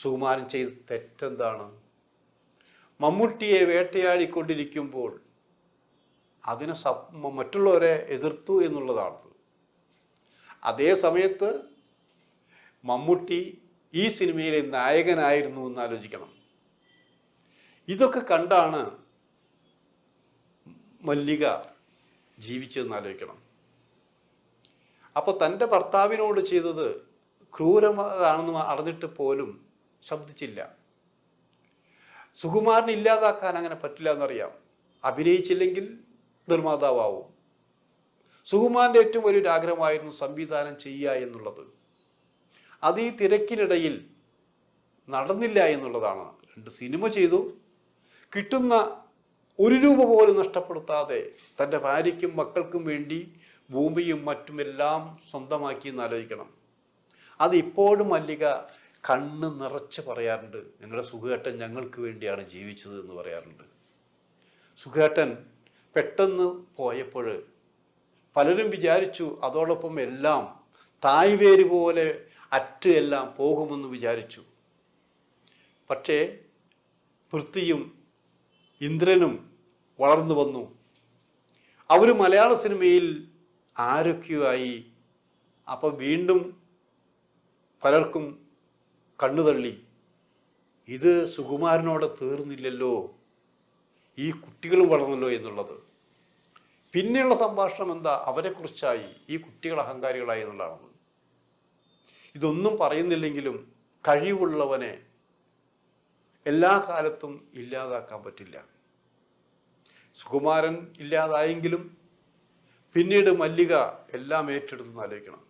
സുകുമാരൻ ചെയ്ത തെറ്റെന്താണ്? മമ്മൂട്ടിയെ വേട്ടയാടിക്കൊണ്ടിരിക്കുമ്പോൾ അതിനെ മറ്റുള്ളവരെ എതിർത്തു എന്നുള്ളതാണ്. അതേ സമയത്ത് മമ്മൂട്ടി ഈ സിനിമയിലെ നായകനായിരുന്നു എന്ന് ആലോചിക്കണം. ഇതൊക്കെ കണ്ടാണ് മല്ലിക ജീവിച്ചതെന്ന് ആലോചിക്കണം. അപ്പോൾ തൻ്റെ ഭർത്താവിനോട് ചെയ്തത് ക്രൂരമാണെന്ന് അറിഞ്ഞിട്ട് പോലും ശബ്ദിച്ചില്ല. സുകുമാരനെ ഇല്ലാതാക്കാൻ അങ്ങനെ പറ്റില്ല എന്നറിയാം. അഭിനയിച്ചില്ലെങ്കിൽ നിർമ്മാതാവും. സുകുമാരൻ്റെ ഏറ്റവും വലിയൊരു ആഗ്രഹമായിരുന്നു സംവിധാനം ചെയ്യുക എന്നുള്ളത്. അത് ഈ തിരക്കിനിടയിൽ നടന്നില്ല എന്നുള്ളതാണ്. 2 സിനിമ ചെയ്തു, കിട്ടുന്ന 1 രൂപ പോലും നഷ്ടപ്പെടുത്താതെ തൻ്റെ ഭാര്യയ്ക്കും മക്കൾക്കും വേണ്ടി ഭൂമിയും മറ്റുമെല്ലാം സ്വന്തമാക്കി എന്ന് ആലോചിക്കണം. അത് ഇപ്പോഴും മല്ലിക കണ്ണ് നിറച്ച് പറയാറുണ്ട്. ഞങ്ങളുടെ സുഖേട്ടൻ ഞങ്ങൾക്ക് വേണ്ടിയാണ് ജീവിച്ചത് എന്ന് പറയാറുണ്ട്. സുഖേട്ടൻ പെട്ടെന്ന് പോയപ്പോൾ പലരും വിചാരിച്ചു അതോടൊപ്പം എല്ലാം തായ്വേര് പോലെ അറ്റ് എല്ലാം പോകുമെന്ന് വിചാരിച്ചു. പക്ഷേ പൃഥ്വിയും ഇന്ദ്രനും വളർന്നു വന്നു. അവർ മലയാള സിനിമയിൽ ആരൊക്കെയോ ആയി. അപ്പം വീണ്ടും പലർക്കും കണ്ണുതള്ളി, ഇത് സുകുമാരനോട് തീർന്നില്ലല്ലോ, ഈ കുട്ടികളും വളർന്നല്ലോ എന്നുള്ളത്. പിന്നെയുള്ള സംഭാഷണം എന്താ? അവരെക്കുറിച്ചായി, ഈ കുട്ടികൾ അഹങ്കാരികളായി എന്നുള്ളതാണ്. ഇതൊന്നും പറയുന്നില്ലെങ്കിലും കഴിവുള്ളവനെ എല്ലാ കാലത്തും ഇല്ലാതാക്കാൻ പറ്റില്ല. സുകുമാരൻ ഇല്ലാതായെങ്കിലും പിന്നീട് മല്ലിക എല്ലാം ഏറ്റെടുത്തെന്ന് ആലോചിക്കണം.